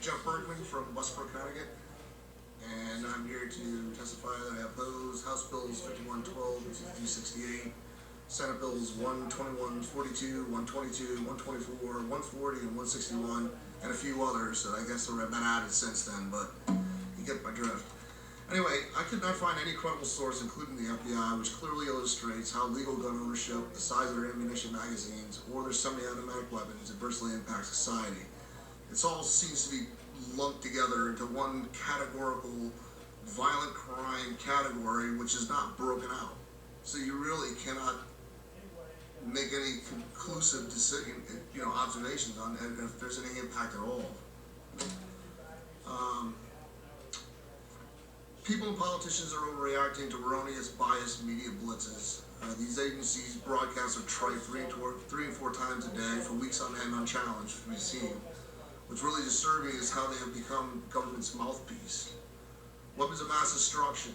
Jeff Bergmann from Westbrook, Connecticut, and I'm here to testify that I oppose House Bills 5112 and 5268, Senate Bills 12142, 122, 124, 140, and 161, and a few others that I guess have been added since then, but you get my drift. Anyway, I could not find any credible source, including the FBI, which clearly illustrates how legal gun ownership, the size of their ammunition magazines, or their semi-automatic weapons adversely impact society. It all seems to be lumped together into one categorical violent crime category, which is not broken out. So you really cannot make any conclusive decision, observations on if there's any impact at all. People and politicians are overreacting to erroneous, biased media blitzes. These agencies broadcast are trite 3 and 4 times a day for weeks on end unchallenged, we've seen. What's really disturbing is how they have become government's mouthpiece. Weapons of mass destruction.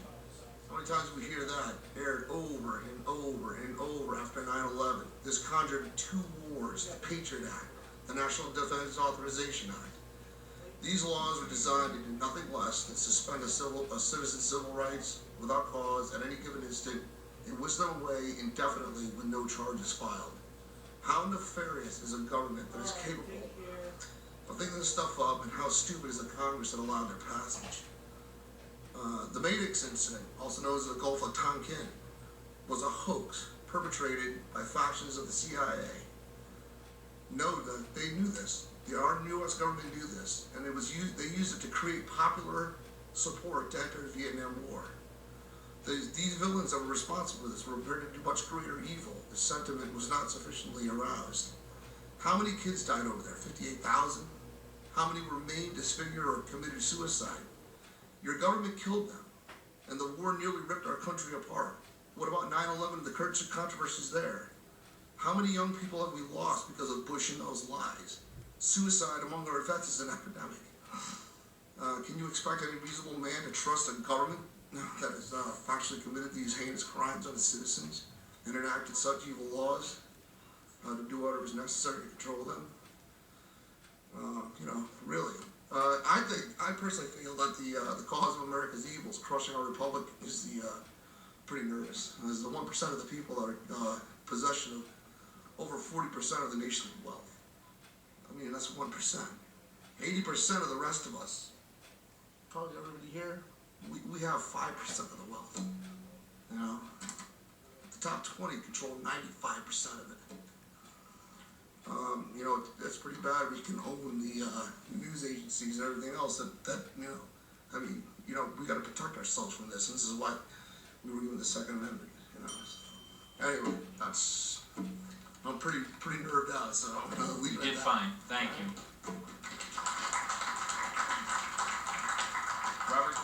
How many times we hear that aired over and over and over after 9/11? This conjured 2 wars, the Patriot Act, the National Defense Authorization Act. These laws were designed to do nothing less than suspend a citizen's civil rights without cause at any given instant and whisk them away indefinitely with no charges filed. How nefarious is a government that is capable of thinking this stuff up, and how stupid is the Congress that allowed their passage? The Madix incident, also known as the Gulf of Tonkin, was a hoax perpetrated by factions of the CIA. No, they knew this. The U.S. government knew this, and they used it to create popular support to enter the Vietnam War. These villains that were responsible for this were prepared to do much greater evil. The sentiment was not sufficiently aroused. How many kids died over there? 58,000? How many remained disfigured or committed suicide? Your government killed them, and the war nearly ripped our country apart. What about 9/11, the controversies there? How many young people have we lost because of Bush and those lies? Suicide among our vets is an epidemic. Can you expect any reasonable man to trust a government that has actually committed these heinous crimes on its citizens and enacted such evil laws to do whatever is necessary to control them? Really. I personally feel that the cause of America's evils, crushing our republic, is pretty nervous. As the 1% of the people that are possession of over 40% of the nation's wealth. I mean, that's 1%. 80% of the rest of us, probably everybody here, we have 5% of the wealth. The top 20 control 95% of it. That's pretty bad. We can own the news agencies and everything else. We got to protect ourselves from this. And this is why we were given the Second Amendment. Anyway, I'm pretty nerved out, so I'm gonna leave it at that. You did fine. Thank you. Robert.